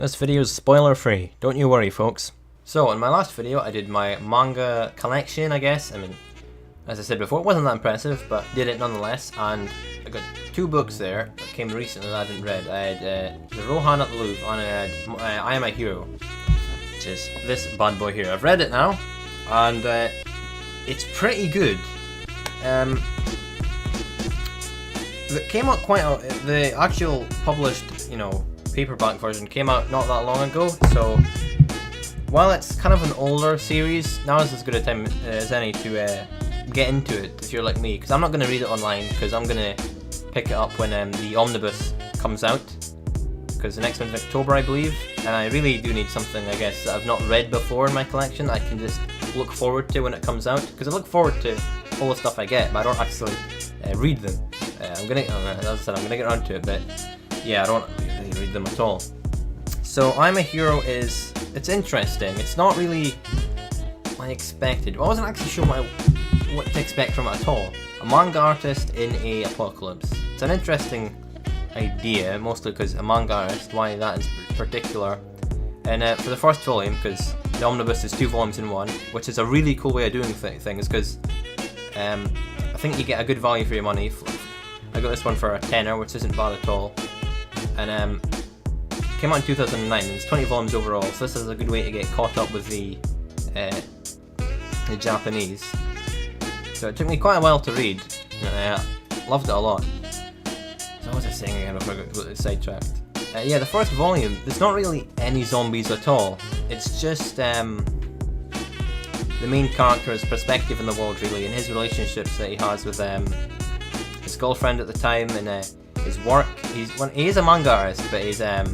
This video is spoiler free, don't you worry folks. So in my last video I did my manga collection, I guess. I mean, as I said before, it wasn't that impressive, but did it nonetheless, and I got two books there that came recently that I hadn't read. I had The Rohan at the Louvre, and I had I Am a Hero, which is this bad boy here. I've read it now, and it's pretty good. It came out the actual published, paperback version came out not that long ago, so while it's kind of an older series, now is as good a time as any to get into it if you're like me, because I'm not going to read it online, because I'm going to pick it up when the omnibus comes out, because the next one's in October I believe, and I really do need something, I guess, that I've not read before in my collection I can just look forward to when it comes out, because I look forward to all the stuff I get, but I don't actually read them. As I said, I'm gonna get around to it, but yeah, I don't really read them at all. So I'm a Hero it's interesting. It's not really what I expected. I wasn't actually sure what to expect from it at all. A manga artist in a apocalypse. It's an interesting idea, mostly because a manga artist, why that is particular. And for the first volume, because the omnibus is 2 volumes in one, which is a really cool way of doing things, because I think you get a good value for your money. I got this one for a tenner, which isn't bad at all, and came out in 2009, and it's 20 volumes overall, so this is a good way to get caught up with the Japanese. So it took me quite a while to read, and I loved it a lot. So what was I saying again before I got sidetracked? Yeah, the first volume, there's not really any zombies at all. It's just the main character's perspective in the world, really, and his relationships that he has with his girlfriend at the time, and his work. He is a manga artist, but he's a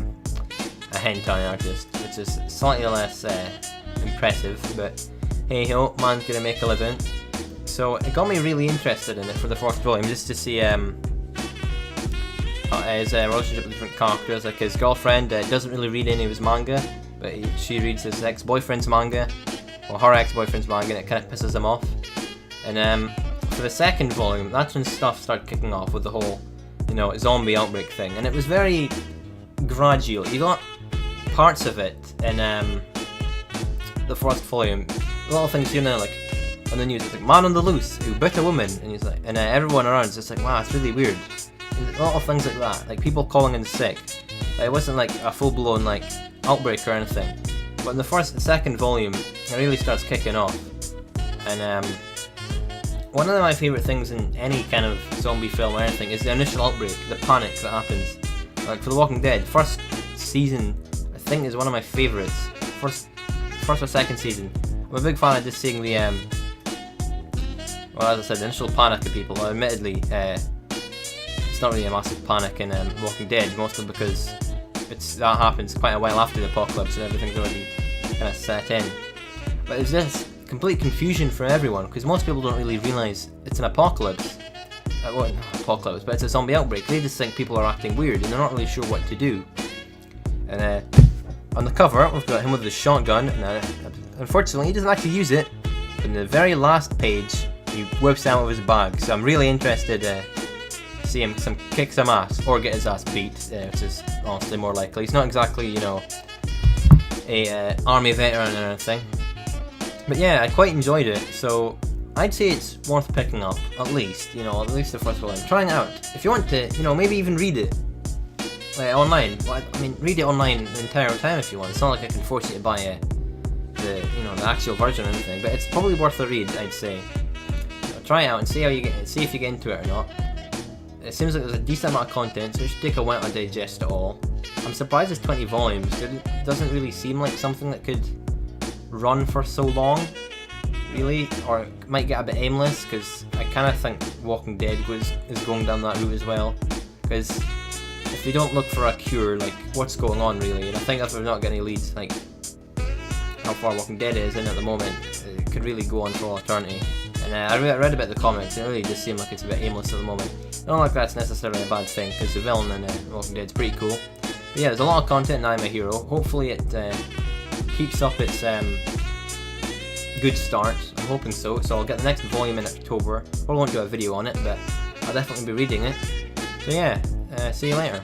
hentai artist, which is slightly less impressive, but hey ho, man's gonna make a living. So it got me really interested in it for the first volume, just to see his relationship with different characters. Like his girlfriend doesn't really read any of his manga, but she reads his ex-boyfriend's manga, or her ex-boyfriend's manga, and it kind of pisses him off. And for the second volume, that's when stuff started kicking off with the whole, zombie outbreak thing, and it was very gradual. You got parts of it in the first volume, a lot of things here and there, like on the news, it's like man on the loose who bit a woman, and he's like, and everyone around is just like, wow, it's really weird. And a lot of things like that, like people calling in sick. It wasn't like a full-blown like outbreak or anything, but in the second volume, it really starts kicking off, and one of my favourite things in any kind of zombie film or anything is the initial outbreak, the panic that happens. Like for The Walking Dead, first season I think is one of my favourites. First or second season. I'm a big fan of just seeing the well, as I said, the initial panic of people. Admittedly, it's not really a massive panic in Walking Dead, mostly because that happens quite a while after the apocalypse and everything's already kind of set in. But it's just complete confusion for everyone, because most people don't really realise it's an apocalypse. Well, not apocalypse, but it's a zombie outbreak. They just think people are acting weird, and they're not really sure what to do. And on the cover, we've got him with his shotgun, and unfortunately he doesn't actually use it. In the very last page, he whips out of his bag, so I'm really interested to see him kick some ass, or get his ass beat, which is honestly more likely. He's not exactly, a army veteran or anything. But yeah, I quite enjoyed it, so I'd say it's worth picking up, at least the first volume. Trying it out. If you want to, maybe even read it online. Well, I mean, read it online the entire time if you want. It's not like I can force you to buy the actual version or anything, but it's probably worth a read, I'd say. Try it out and see if you get into it or not. It seems like there's a decent amount of content, so it should take a while to digest it all. I'm surprised it's 20 volumes. It doesn't really seem like something that could run for so long, really, or it might get a bit aimless, because I kind of think Walking Dead is going down that route as well, because if they don't look for a cure, like, what's going on really, and I think that's why we're not getting any leads, like how far Walking Dead is in at the moment. It could really go on for all eternity, and I read a bit of the comics, and it really does seem like it's a bit aimless at the moment. I don't like that's necessarily a bad thing, because the villain in Walking Dead is pretty cool. But yeah, there's a lot of content in I'm a Hero. Hopefully it keeps up its good start. I'm hoping so. So I'll get the next volume in October. Probably won't do a video on it, but I'll definitely be reading it. So yeah, see you later.